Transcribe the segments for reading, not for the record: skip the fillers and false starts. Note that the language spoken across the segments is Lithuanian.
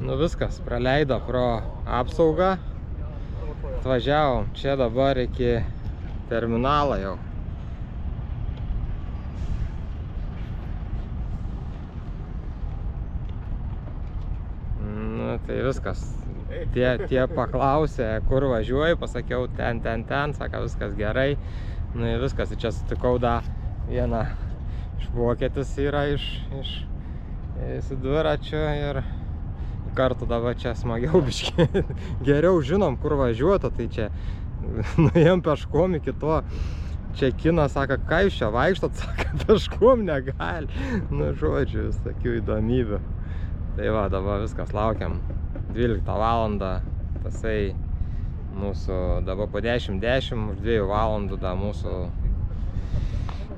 Nu viskas, praleido pro apsaugą. Atvažiavom čia dabar iki terminalo jau. Nu tai viskas. Tie paklausė, kur važiuoju, pasakiau ten, sako viskas gerai. Nu ir viskas, čia sutikau da vieną iš vokietis yra iš dviračio ir kartu dabar čia smagiau biškį. Geriau žinom, kur važiuoto, tai čia nuėjom peškom iki to. Čia kinas sako, ką jūs čia vaikštot, sako, peškom negali. Nu žodžiu, visokių įdomybių. Tai va, dabar viskas, laukiam 12 valandą. Tasai mūsų dabar po 10:10, už 2 valandų da mūsų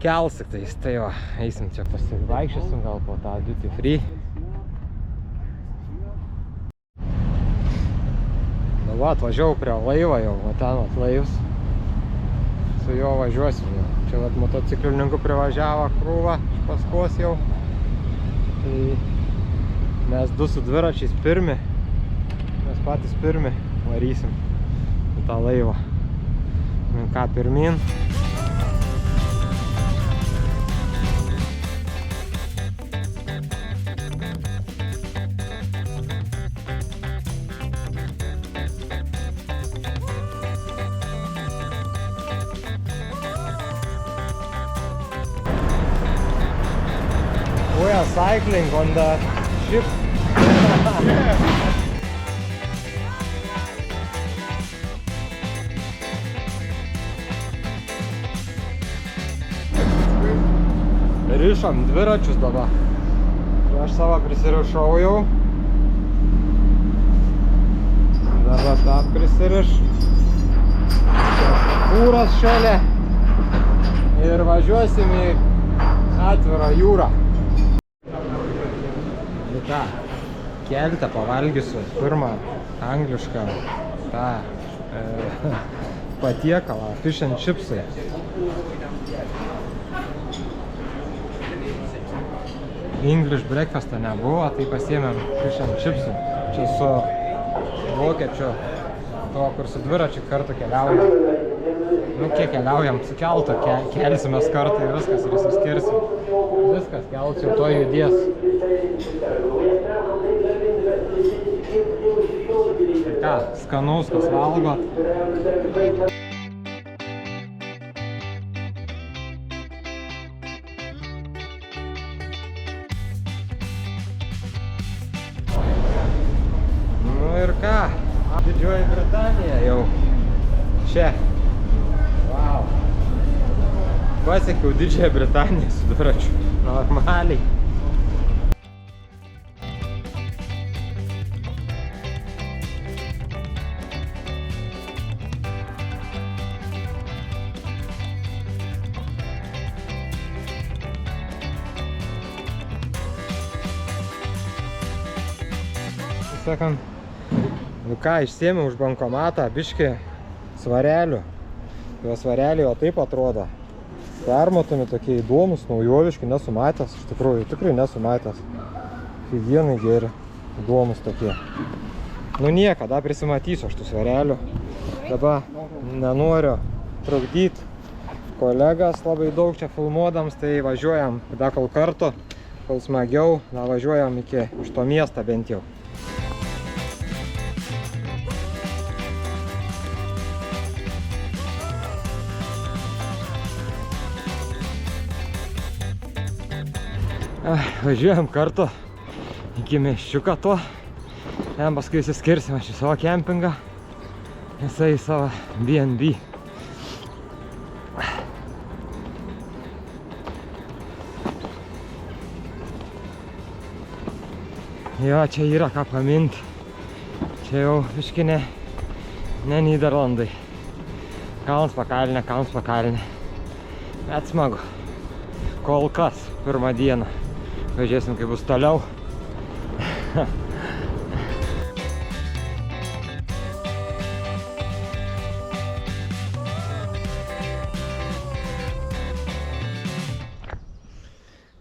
kels. Tai va, eisim čia pasivaikščiosim gal po tą duty free. Va, atvažiavau prie laivo jau, va ten atlaivus. Su juo važiuosim jau. Čia vat motociklininkų privažiavo krūvą iš paskos jau. Tai mes du su dviračiais pirmi. Mes patys pirmi varysim į tą laivą. Ką pirmin. We are cycling on the ship. Rišam dviračius dabar. Aš savo prisirišau jau. Dabar tą prisiriš. Kūras šalia. Ir važiuosim į atvirą jūrą. Tą keltą pavalgysiu pirmą anglišką tą patiekalą, fish and chipsai. English breakfastą nebuvo, tai pasiėmėm fish and chipsų. Čia su vokiečiu, to, kur su dviračiu kartu keliaujam. Nu, kiek keliaujam, su keltu kelsimės kartu ir viskas, ir išsiskirsim. Viskas, keltas jau to judės. Tai ką, skanaus, kas valgot. Nu ir ką, Didžioji Britanija jau čia. Wow. Pasiekiau Didžiąją Britaniją su dviračiu. Normaliai. Sakant, nu ką, išsėmė už bankomatą biškį svarelių. Jo svareliai o taip atrodo. Permatomi tokie įdomus, naujoviški, nesu matęs, iš tikrųjų, tikrai nesu matęs. Higienai geri, įdomus tokie. Nu niekada prisimatysiu aš tų svarelių. Dabar nenoriu trukdyti kolegas labai daug čia filmuodams, tai važiuojam da kol kartu, kol smagiau, da važiuojam iki už to miestą bent jau. Važiuojam kartu iki miščiuką to. Ten paskui įsiskirsim aš į savo kempingą. Jisai į savo B&B. Jo, čia yra ką paminti. Čia jau biški ne Nyderlandai. Kalnspakalnė. Bet smagu. Kol kas, pirmą dieną. Važiuosim, kaip bus toliau.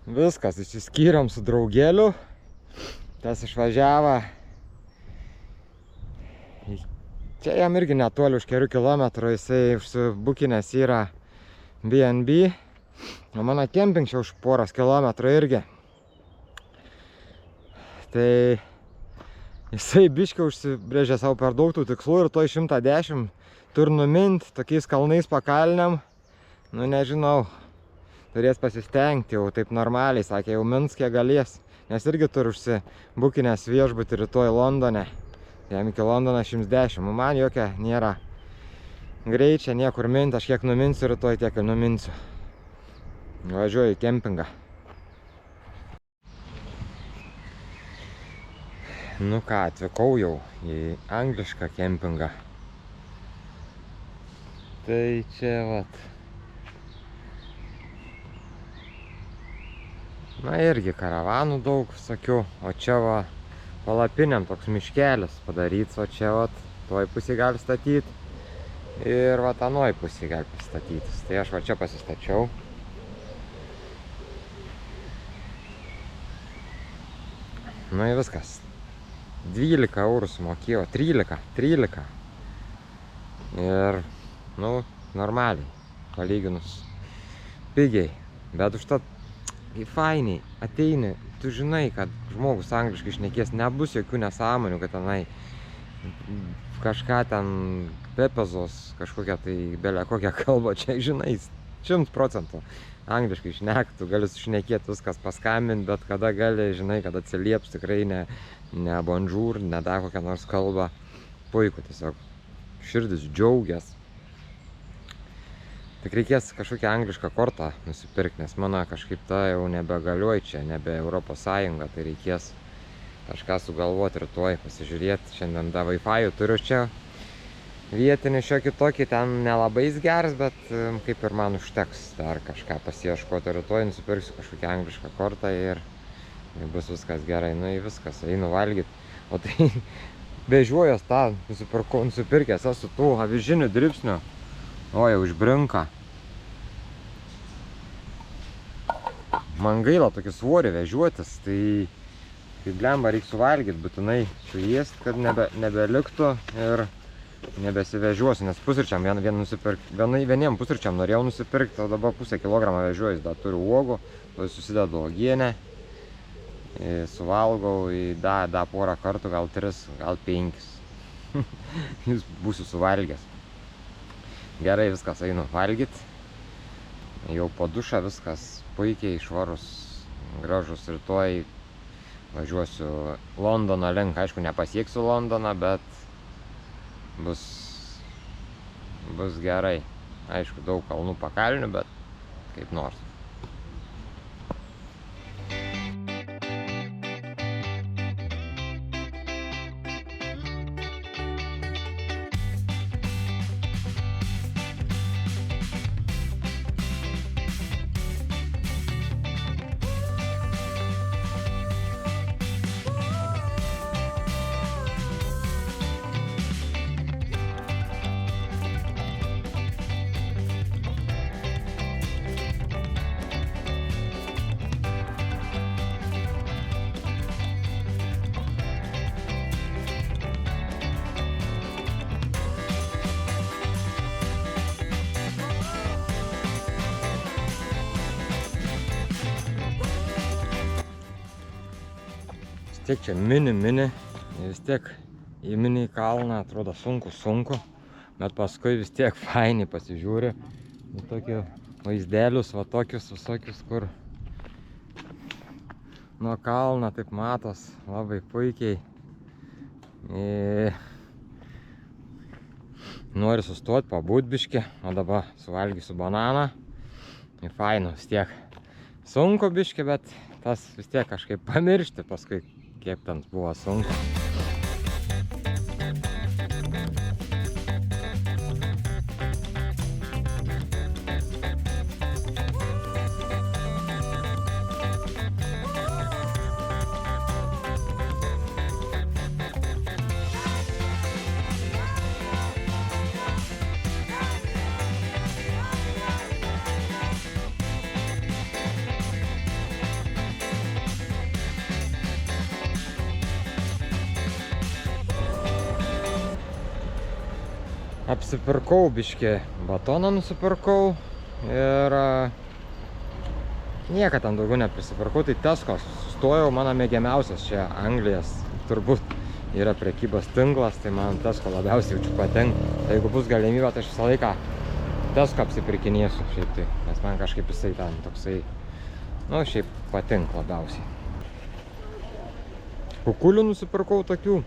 Viskas, išsiskyrėm su draugeliu. Tas išvažiavo Čia jam irgi netoli už kelių kilometrų, jisai užsibukinęs yra B&B, o mano kemping čia už poros kilometrų irgi. Tai jisai biškai užsibrėžė savo per daug tų tikslų ir to 110 turi numinti tokiais kalnais pakalniam. Nu nežinau, turės pasistengti jau taip normaliai, sakė, jau mins kiek galės. Nes irgi turi užsibukinęs viešbutį rytoj Londone. Jam iki Londono 110, man jokia nėra greičia niekur minti, aš kiek numinsiu rytoj, tiek ir numinsiu. Važiuoju į kempingą. Nu ką, atvykau jau į anglišką kempingą. Tai čia vat. Na irgi karavanų daug visokių, o čia va palapiniam toks miškelis padaryts, o čia vat toj pusėj gali statyti ir vat anoj pusėj gali pastatytis. Tai aš va čia pasistačiau. Nu ir viskas. 12 eurų sumokėjau, 13. Ir, nu, normaliai, palyginus pigiai, bet užtat fainiai, ateini, tu žinai, kad žmogus angliškai šnekės, nebus jokių nesąmonių, kad tenai kažką ten pepezos, kažkokia tai belė kokią kalbą, čia žinai, 100% angliškai šnek, tu gali šnekėti viskas paskambinti, bet kada gali, žinai, kad atsilieps tikrai ne bonjour, ne dar kokią nors kalbą. Puiku, tiesiog širdis džiaugias. Tik reikės kažkokią anglišką kortą nusipirkti, nes mano kažkaip ta jau nebegalioja čia, nebe Europos Sąjunga, tai reikės kažką sugalvoti rytoj, pasižiūrėti. Šiandien da Wi-Fi turiu čia vietinį šiokį tokį, ten nelabai geras, bet kaip ir man užteks dar kažką pasiieškoti rytoj, nusipirksiu kažkokią anglišką kortą ir bus viskas gerai. Nu į viskas, einu valgyti. O tai vežiuojas tą nusipirkęs esu tų avižinių dribsnių. O jau užbrinka. Man gaila tokį svorį vežiuotis, tai kaip blemba reikia suvalgyti, būtinai suėsti, kad nebeliktų ir nebesivežiuosiu, nes pusryčiam vieniem pusryčiam norėjau nusipirkti, o dabar pusę kilogramą vežiuoju, dar turiu uogų, tai susidedu uogienę, suvalgau dar porą kartų, gal 3, gal 5. Jūs būsiu suvalgęs. Gerai, viskas, einu valgyti. Jau po dušą viskas puikiai, švarus, gražus. Rytoj važiuosiu Londono link. Aišku, nepasieksiu Londoną, bet bus gerai. Aišku, daug kalnų pakalnių, bet kaip nors. Tiek čia mini, vis tiek įmini į kalną, atrodo sunku, bet paskui vis tiek fainiai pasižiūri į tokių vaizdelius, va tokius visokius, kur nuo kalno taip matos labai puikiai. Noriu sustoti, pabūt biškį, o dabar suvalgysiu bananą. Fainu, vis tiek sunku biškį, bet tas vis tiek kažkaip pamiršti paskui, kiek ten buvo sunku. Apsipirkau biškį batoną nusipirkau ir nieką ten daugiau neprisipirkau, tai Tesco sustojau, mano mėgiamiausias čia Anglijos turbūt yra prekybos tinklas, tai man Tesco labiausiai jaučiu patinka. Tai jeigu bus galimybė, tai aš visą laiką Tesco apsipirkinėsiu šiaip tai, nes man kažkaip jisai ten toksai, nu šiaip patinka labiausiai. Kukulių nusipirkau tokių.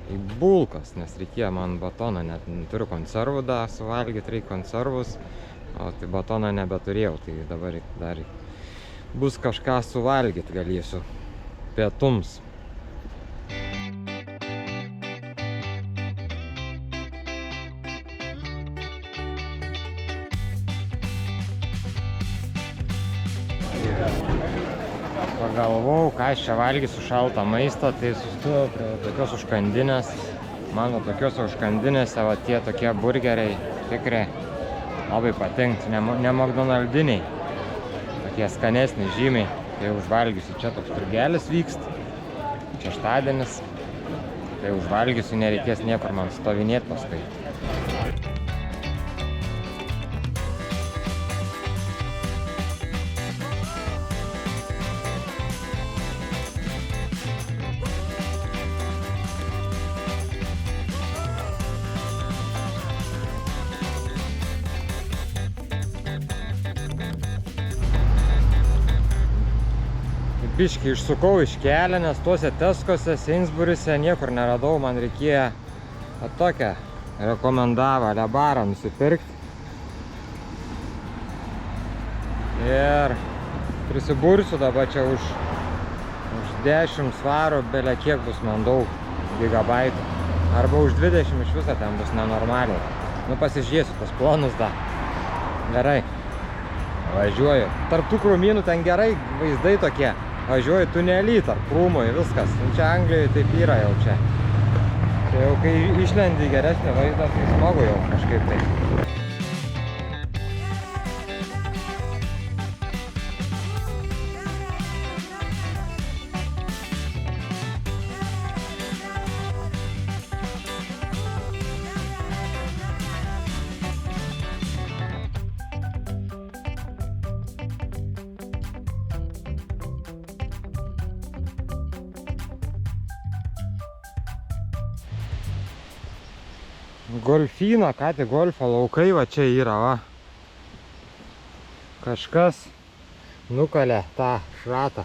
Į bulkas, nes reikėjo man batoną, net turiu konservų dar suvalgyti, reikia konservus, o tai batoną nebeturėjau, tai dabar dar bus kažką suvalgyti galėsiu pietums. Pagalvojau, ką aš čia valgysiu šaltą maistą, tai sustojau prie tokios užkandinės. Mano tokios užkandinėse va tie tokie burgeriai tikrai labai patinka, ne McDonald'iniai. Tokie skanesni žymiai, tai užvalgysiu. Čia toks turgelis vyksta, šeštadienis, tai užvalgysiu, nereikės niekur man stovinėti paskui. Biškį išsukau iš kelio, nes tuose Tescose, Sainsbury'se niekur neradau, man reikėjo tokią rekomendavo lebarą nusipirkti. Ir prisibursiu dabar čia už 10 svarų, belia kiek bus man daug gigabaitų. Arba už 20 iš viso ten bus nenormaliai. Nu pasižiūrėsiu tos planus da. Gerai. Važiuoju. Tarp tų krūmynų ten gerai vaizdai tokie. Važiuoju tunelį tarp krūmų ir viskas. Čia Anglijoje taip yra jau čia. Tai jau kai išlendi geresnį vaizdą, tai smagu jau kažkaip tai. Golfyno, ką tik golfo laukai, va čia yra, va. Kažkas nukalė tą šratą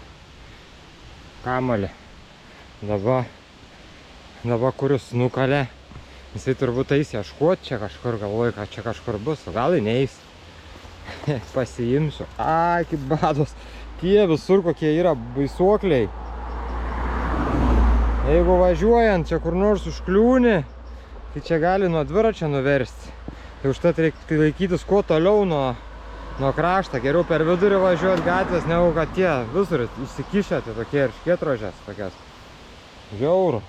kamuolį. Dabar kuris nukalė, jisai turbūt eis ieškoti čia kažkur, galvoju, kad čia kažkur bus, o gal neis. Pasiimsiu. Ai, kaip bados. Tie visur kokie yra baisuokliai. Jeigu važiuojant čia kur nors užkliūni, tai čia gali nuo dviračio nuversti. Tai užtat reikia laikytis kuo toliau nuo krašto. Geriau per vidurį važiuoti gatvės, negu kad tie visur įsikišę, tai tokie ir škėtrožės tokias. Žiauru.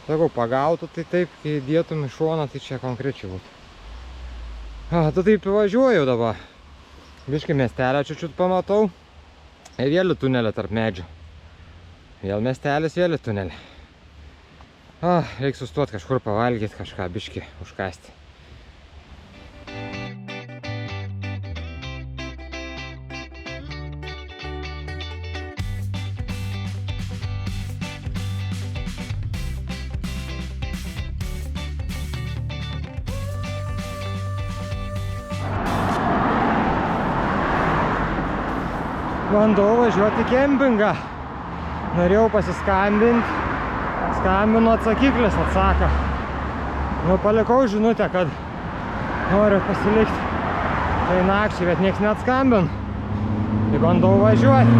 Sakau, pagautų, tai taip, kai dėtum į šoną, tai čia konkrečiai būtų. Tai taip važiuoju dabar. Biškai miestelę čiut pamatau. Ir vėl tunelį tarp medžių. Vėl miestelis, vėl tunelį. Reikia sustoti kažkur pavalgyti, kažką biškį užkasti. Bandau važiuoti kempingą. Norėjau pasiskambinti. Skambino atsakiklis, atsako. Nu, palikau žinutę, kad noriu pasilikti tai nakčiai, bet nieks neatskambin. Tai bandau važiuoti.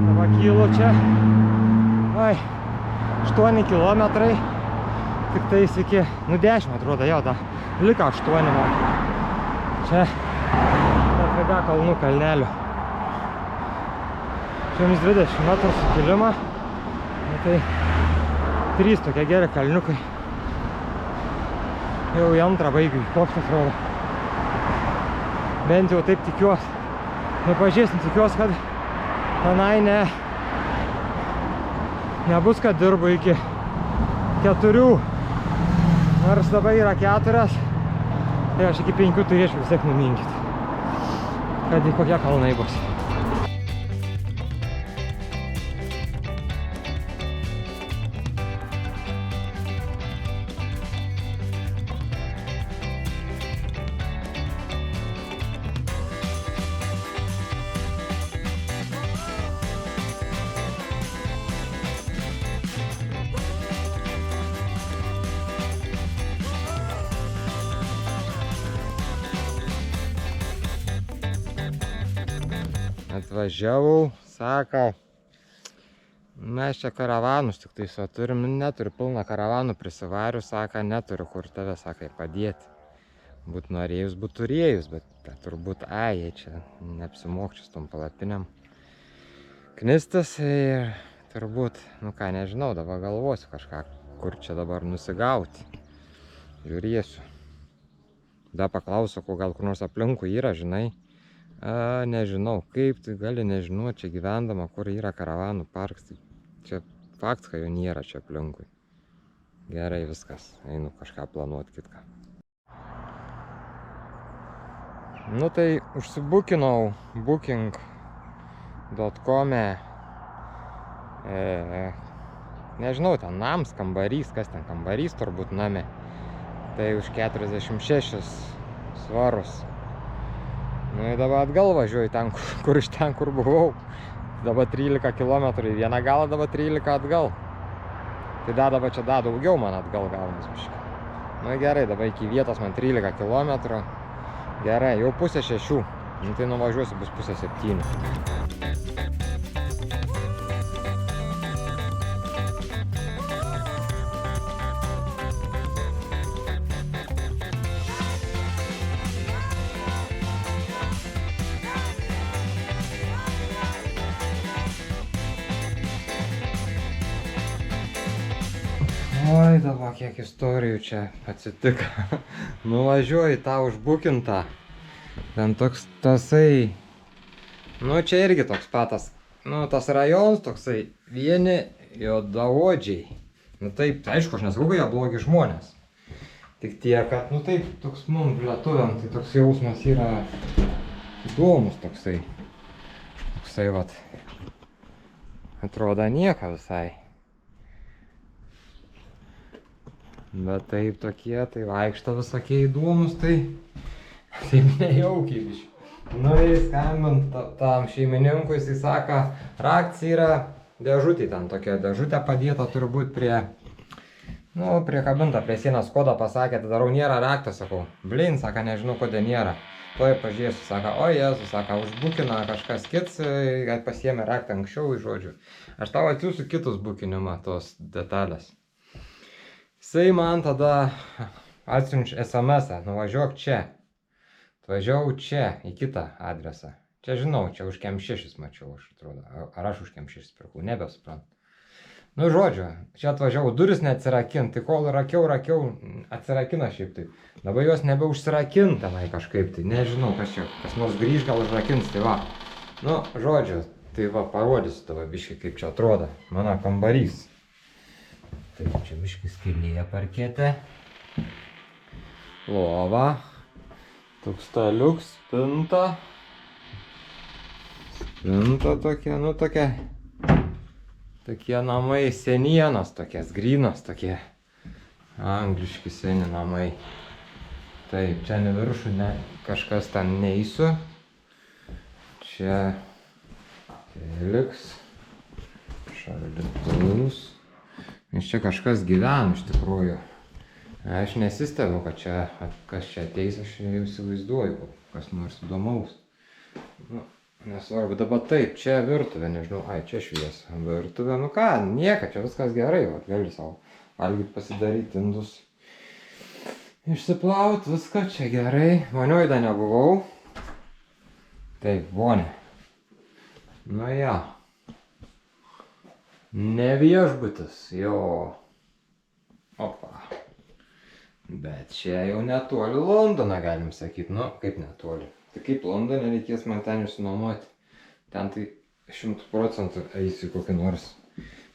Dabar kylu čia. 8 kilometrai. Tik tais iki, 10 atrodo, jau da. Liko 8 man. Čia tarp kalnų kalnelių. 120 metrų sukilimą. Tai 3 tokie geri kalniukai. Jau į antrą baigiu įkopti, atrodo. Bent jau taip tikiuosi. Nepažįstim, tikiuosi, kad tenai nebus, kad dirbu iki 4, nors dabar yra 4, tai aš iki 5 turėčiau vis tiek numinkyti, kad kokie kalnai bus. Atvažiavau, sako, mes čia karavanus tik tai turim, neturiu pilną karavanų prisivariu, sako, neturiu kur tave, sakai, padėti. Būt norėjus, būt turėjus, bet turbūt, jie čia neapsimokčius tom palapiniam. Knistas ir turbūt, nu ką, nežinau, dabar galvosiu kažką, kur čia dabar nusigauti. Žiūrėsiu. Da paklausiu, ko gal kur nors aplinkui yra, žinai. Nežinau, kaip tai gali nežinau, čia gyvendama, kur yra karavanų parkas. Čia faktas, kad jo nėra čia aplinkui. Gerai, viskas, einu kažką planuoti kitką. Nu tai užsibukinau booking.com-e. Nežinau, ten nams, kambarys, kas ten kambarys turbūt name. Tai už 46 svarus. Nu ir dabar atgal važiuoju ten, kur buvau. Dabar 13 km į vieną galą, dabar 13 atgal. Tai dabar čia daugiau man atgal gaunas biškai. Nu gerai, dabar iki vietos man 13 km. Gerai, jau 5:30. Nu tai nuvažiuosiu, bus 6:30. Oi, dabar kiek istorijų čia atsitiko. Nuvažiuoju tą užbukintą. Ten toks tasai. Nu čia irgi toks patas. Nu tas rajonas toksai. Vieni juodaodžiai. Nu taip, aišku, aš nesakau, kad jie blogi žmonės. Tik tiek, kad, nu taip, toks mums lietuviam, tai toks jausmas yra įdomus toksai. Toksai vat. Atrodo nieko visai. Bet taip tokie, tai vaikšto visokie įdomus, tai taip nejaukiai biškai. Nu ir skambint tam šeimininkui, jisai sako, raktas yra dėžutė, ten tokia dėžutė padėta turbūt prie, nu, prie kabinta, prie sienos kodą pasakė, tai darau, nėra rakto, sakau. Blin, sako, nežinau, kodėl nėra. Tuoj pažiūrėsiu, sako, o Jėzus, sako, užbukina kažkas kits, kad pasiėmė raktą anksčiau, žodžiu. Aš tau atsiųsiu kitus bukinimą, tos detalės. Jisai man tada atsiunčia SMS-ą, nuvažiuok čia. Važiavau čia, į kitą adresą. Čia žinau, čia už Kem6 mačiau, aš atrodo. Ar aš už Kem6 pirkau, nebesuprantu. Nu, žodžiu, čia atvažiavau, duris neatsirakint, tai kol rakiau, atsirakina šiaip taip. Dabar jos nebeužsirakint tenai kažkaip, tai nežinau, kas čia, kas nors grįž, gal užrakins, tai va. Nu, žodžiu, tai va, parodysiu tavo biškai, kaip čia atrodo, mano kambarys. Taip, čia biškai skylėje parkete. Lova. Toks staliuks, spinta. Spinta tokia, nu tokia. Tokie namai, senienos tokias, grynos tokie. Angliški seni namai. Taip, čia ne viršų, ne, kažkas ten neįsiu. Čia liks. Šaldytuvus. Iš čia kažkas gyvena iš tikrųjų. Aš nesistebiu, kad čia, kas čia ateis, aš jau įsivaizduoju, kas nors įdomaus. Nu, nesvarbu, dabar taip, čia virtuvė, nežinau, čia šviesa. Virtuvė, nu ką, nieka, čia viskas gerai, vat, gali savo valgyti, pasidaryti indus. Išsiplauti, viską čia gerai. Vonioj dar nebuvau. Taip, vonė. Nu ja. Ne viešbutis, jo. Opa. Bet čia jau netoli Londoną, galim sakyti. Nu, kaip netoli. Tai kaip Londone reikės man ten išsinuomoti. Ten tai 100% eisiu kokį nors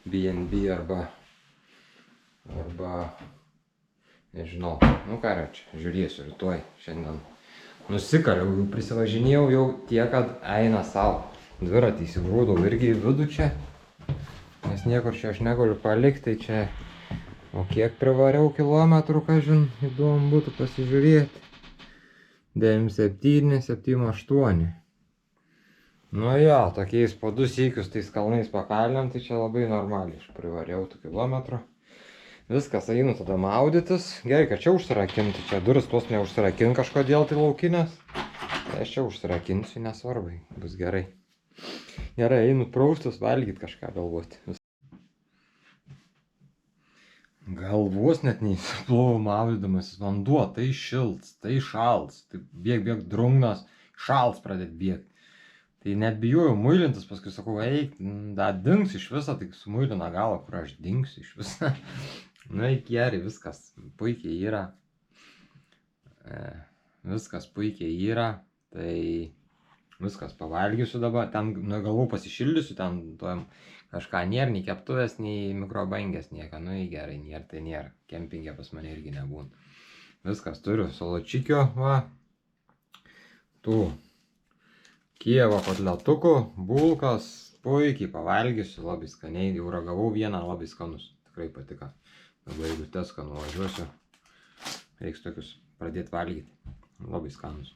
B&B Arba, nežinau, nu ką yra čia, žiūrėsiu rytoj, šiandien. Nusikaliau, jau prisivažinėjau jau tiek, kad eina savo. Dviratį įsigrūdau irgi į vidų čia, nes niekur čia aš negaliu palikti, tai čia, o kiek privariau kilometrų, kažin, įdomu būtų pasižiūrėti. 97, 78. Nu jo, tokiais po 2 sykius tais kalnais pakalniam, tai čia labai normaliai, aš privariau tų kilometrų. Viskas, einu tada maudytis. Gerai, kad čia užsirakinti, čia duris tuos neužsirakin kažkodėl tai laukinės. Tai aš čia užsirakinsiu, nesvarbai, bus gerai. Gerai, einu praustis, valgyti kažką galvoti. Galvos net neįsiplovau maudydamasis, vanduo, tai šilts, tai šalts, tai bėg drungnas, šalts pradėt bėgti. Tai net bijojau muilintis, paskui sakau, eik, da dings iš viso, tai sumuilina galą, kur aš dingsiu iš viso. Nu, eik gerai, viskas puikiai yra. Viskas puikiai yra, tai viskas pavalgysiu dabar, ten galvau pasišildysiu, ten tojam kažką nėra, nei keptuvės, nei mikrobangės nieka, nu gerai, nėra, tai nėra, kempingė pas mane irgi nebūna. Viskas turiu, saločikio, va, tų Kijevo kotletukų, bulkas, puikiai pavalgysiu, labai skaniai, jau ragavau vieną, labai skanus, tikrai patiko. Dabar jeigu Tesco nuvažiuosiu, reiks tokius pradėti valgyti, labai skanus.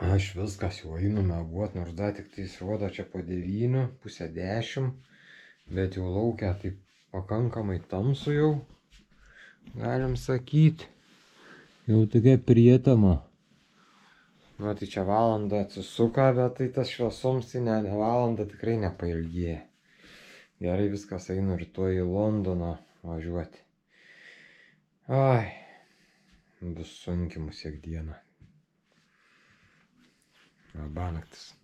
Aš viskas jau einu miegot, nors dar tik tai rodo čia po 9, pusę 10, bet jau laukia taip pakankamai tamsu jau, galim sakyti, jau tokia prietama. Nu, tai čia valandą atsisuka, bet tai tas šviesoms tai ne valandą tikrai nepailgėja. Gerai, viskas, einu rytoj į Londoną važiuoti. Ai, bus sunki musiek diena. Labanaktis.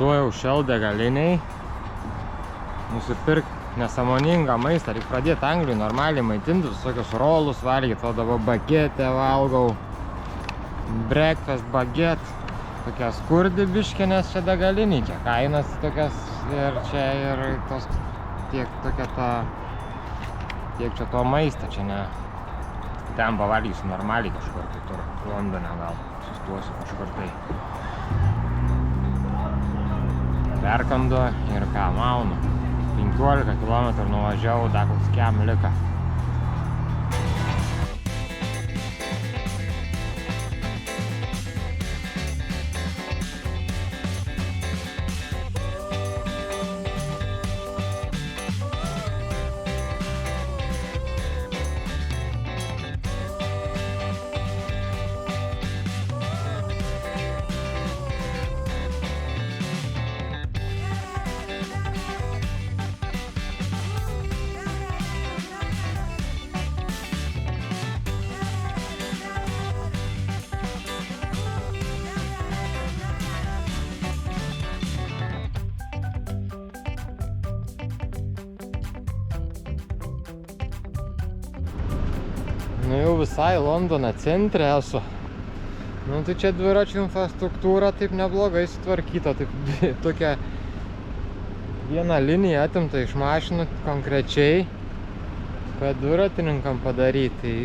Sustojau Shell degaliniai, nusipirkti nesąmoningą maistą, reikia pradėti Anglijai normaliai maitinti, visokius rolus valgyti, o dabar bagetę valgau, breakfast baget, tokia skurdi biškė, nes čia degaliniai, čia kainas tokias ir čia ir tos tiek tokia ta, tiek čia to maisto, čia ne, ten pavalgysiu normaliai kažkur kitur, Londone gal, sustosiu kažkur tai. Perkandu ir ką, maunu. 15 km nuvažiavau, dar koks kem lika. Nu jau visai Londono centre esu. Nu tai čia dviračių infrastruktūra taip neblogai sutvarkyta, taip tokia viena linija atimta iš mašinų konkrečiai, kad dviratininkam padaryti, tai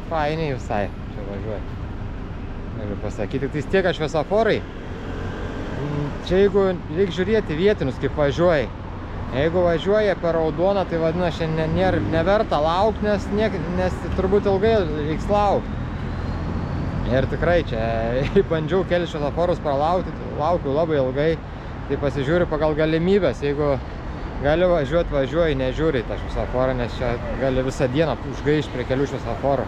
fainiai visai čia važiuoja. Galiu pasakyti, tai tiek šviesoforai. Čia jeigu reikia žiūrėti vietinius, kaip važiuoja. Jeigu važiuoja per raudoną, tai vadinasi, neverta laukti, nes turbūt ilgai reiks laukti. Ir tikrai čia bandžiau kelis šviesoforus pralaukti, laukiu labai ilgai, tai pasižiūriu pagal galimybės. Jeigu gali važiuoti, važiuoji, nežiūri tą šviesoforą, nes čia gali visą dieną užgaišti prie kelių šviesoforų.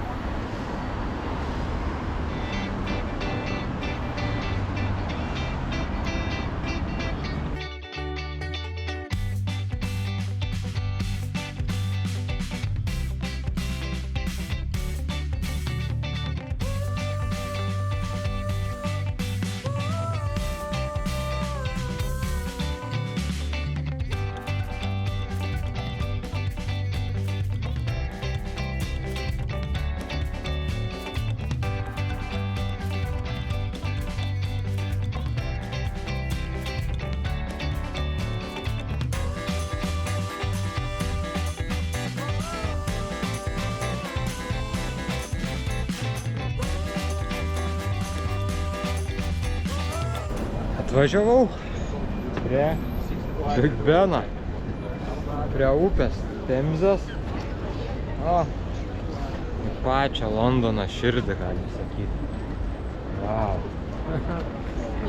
Atvažiavau prie Big Beno, prie upės Temzės, į pačią Londono širdį, galim sakyti. Vau.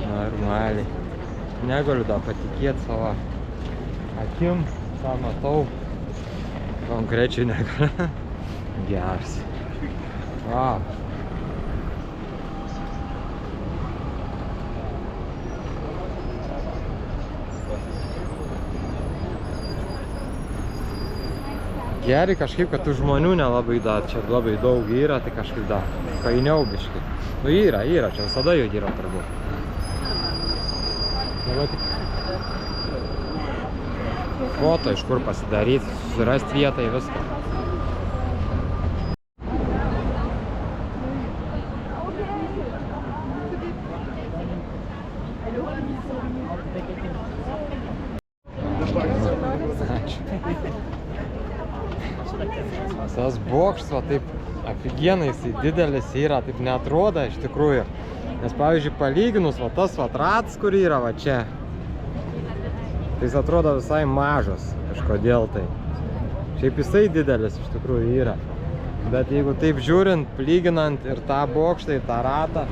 Normaliai. Negaliu dar patikėti savo akim, ką matau. Konkrečiai negaliu. Geras. Vau. Gerai kažkaip, kad tų žmonių nelabai dar, čia labai daug yra, tai kažkaip dar painiau biškai. Nu yra, čia visada jų yra turbūt. Dabar tik foto iš kur pasidaryti, surasti vietą į viską. Tas bokštas, va, taip afigienai, jisai didelis yra, taip neatrodo iš tikrųjų. Nes pavyzdžiui, palyginus, va, tas va, ratas, kur yra va čia, tai jis atrodo visai mažas kažkodėl tai. Šiaip jisai didelis iš tikrųjų yra. Bet jeigu taip žiūrint, lyginant ir tą bokštą, ir tą ratą,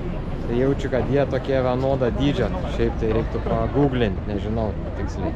tai jaučiu, kad jie tokie vienodą dydžio. Šiaip tai reiktų paguglinti, nežinau tiksliai.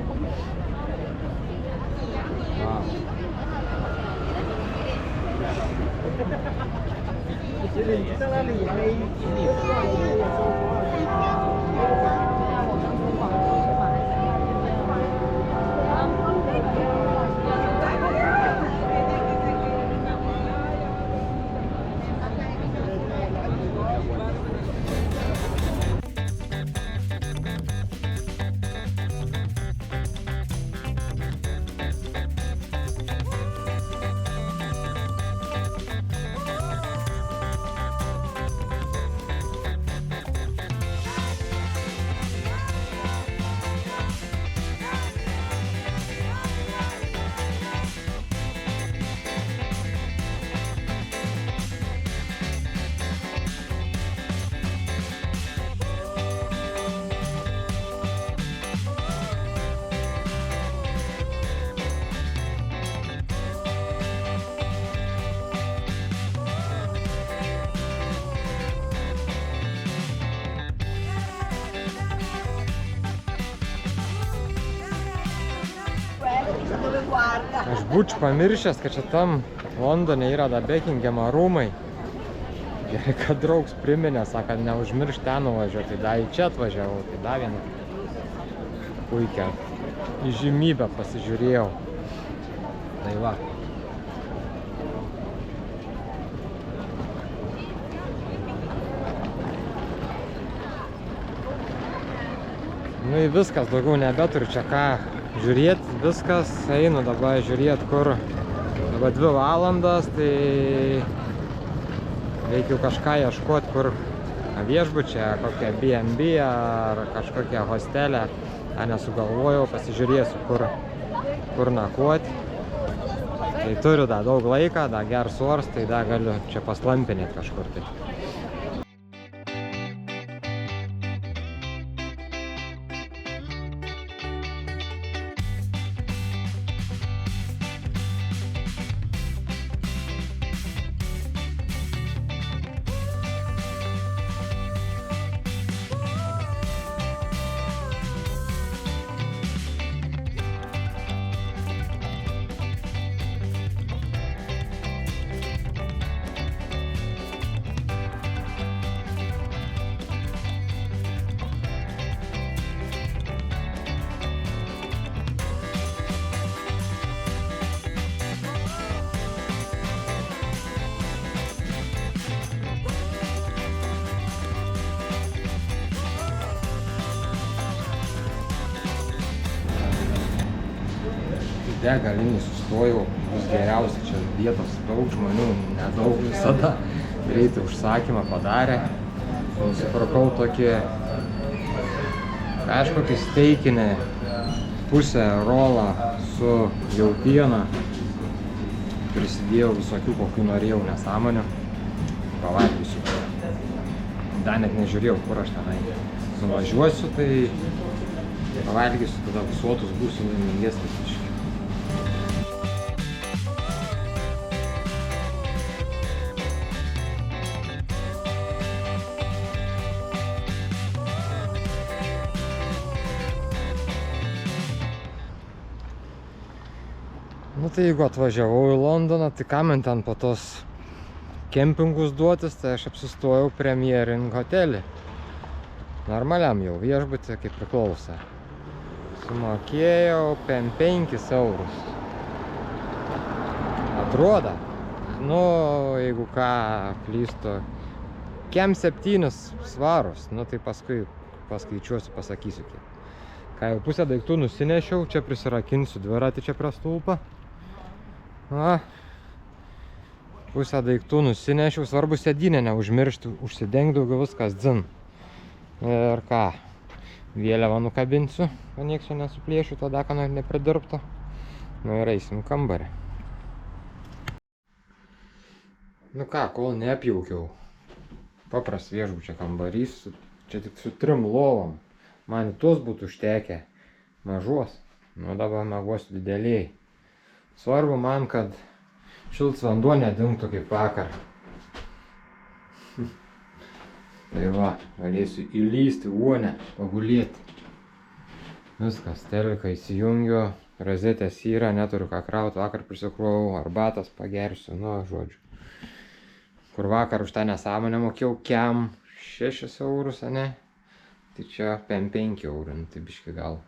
Aš būčiau pamiršęs, kad čia tam Londone yra da Bekingemo rūmai. Gerai, kad draugs priminė, sako, neužmiršt ten nuvažiuoti, da į čia atvažiavau, tai da vieną puikią įžymybę pasižiūrėjau. Tai va. Nu į viskas, daugiau nebeturiu čia ką žiūrėti, viskas, einu dabar žiūrėti, kur dabar 2 valandas, tai reikia kažką ieškoti, kur viešbučia, kokią B&B ar kažkokią hostelę, nesugalvojau, pasižiūrėsiu, kur nakvoti. Tai turiu dar daug laiką, dar geras oras, tai dar galiu čia paslampinėti kažkur tai. Degalinį sustojau, bus geriausia, čia vietos daug žmonių, nedaug visada. Greitai užsakymą padarė. Nusipirkau tokį kažkokį steikinį, pusę rolą su jautiena. Prisidėjau visokių, kokių norėjau nesąmonių. Pavalgysiu. Dar net nežiūrėjau, kur aš tenai. nuvažiuosiu, tai pavalgysiu, tada sotus būsiu laimingesnis biškį. Nu tai jeigu atvažiavau į Londoną, tai ką man ten po tos kempingus duotis, tai aš apsistojau Premiering hotelį. Normaliam jau viešbutį, kaip priklauso. Sumokėjau 5 eurus. Atrodo, nu jeigu ką klystu, kem 7 svarus, nu tai paskui paskaičiuosiu, pasakysiu kiek. Ką jau pusę daiktų nusinešiau, čia prisirakinsiu dviratį čia prie stulpą. Va, pusę daiktų nusinešiau, svarbu sėdynę neužmiršti, užsidengti daugiau viskas dzin. Ir ką, vėliavą nukabinsiu, kad nieks čia nesuplėšiu, tada ką nepridirbto. Nu ir eisim kambarį. Nu ką, kol neapjaukiau. Papras viešbučio kambarys, čia tik su 3 lovom. Man į tuos būtų užtekę mažos, nu dabar mėgosiu dideliai. Svarbu man, kad šiltas vanduo nedingtų kaip vakar. Tai va, galėsiu įlysti uonę, pagulėti. Viskas, teliką įsijungiu, rozetės yra, neturiu ką krauti, vakar prisikrovau, arbatas pagersiu, nu, žodžiu. Kur vakar už tą nesąmonę mokėjau kem 6 eurus, ne? Tai čia 5 eurų, nu, tai biški gal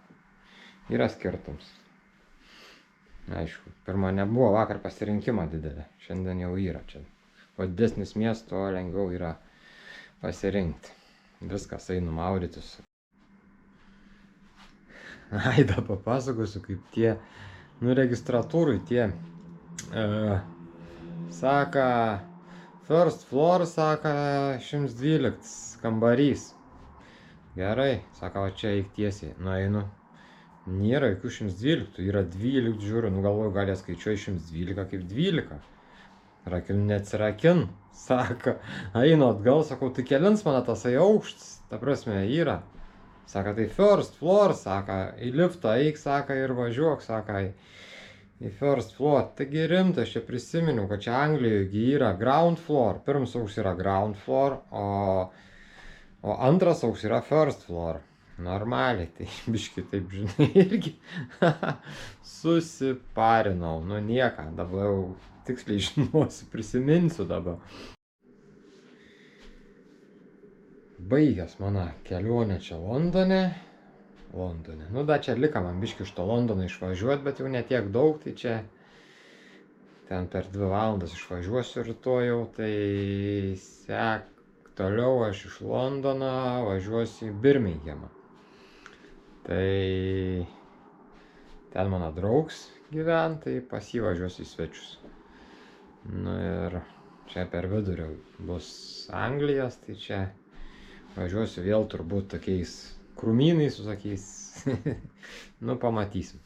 yra skirtums. Aišku, pirma nebuvo vakar pasirinkimo didelė, šiandien jau yra čia. O didesnis miesto lengviau yra pasirinkti. Viskas einu maudytis. Aida papasakosiu, kaip tie, nu registratūrui tie, saka, first floor, saka, 112 kambarys. Gerai, saka, o čia eik tiesiai, nueinu. Nėra jokių 112, yra 12, žiūriu, nu galvoju, gal jie skaičiuoja 112 kaip 12. Rakin neatsirakin, sako, einu atgal, sakau, tai kelins mane tasai aukštas, ta prasme, yra. Sako, tai first floor, sako, į liftą eik, sako, ir važiuok, sako, į first floor. Taigi rimtas, čia prisiminiau, kad čia Anglijoje yra ground floor, pirmas aukštas yra ground floor, o antras aukštas yra first floor. Normaliai, tai biški taip, žinai, irgi susiparinau, nu nieką, dabar jau tiksliai žinosiu, prisiminsiu dabar. Baigęs mano kelionę čia Londone, nu da čia lika man biški iš to Londono išvažiuoti, bet jau netiek daug, tai čia ten per 2 valandas išvažiuosiu rytoj jau, tai toliau aš iš Londono važiuosiu į Birminghamą. Tai ten mano draugs gyvena, tai pas jį važiuosiu į svečius. Nu ir čia per vidurį bus Anglijos, tai čia važiuosiu vėl turbūt tokiais krūmynais, visokiais, nu pamatysim.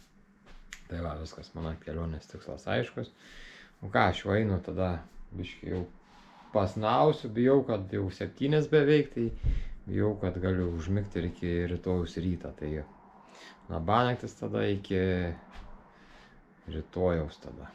Tai va, viskas, mano kelionės tikslas aiškus. O ką, aš jau einu tada, biškai jau pasnausiu, bijau, kad jau 7 beveik, tai bijau, kad galiu užmigti ir iki rytojaus ryto, tai labanaktis tada iki rytojaus tada.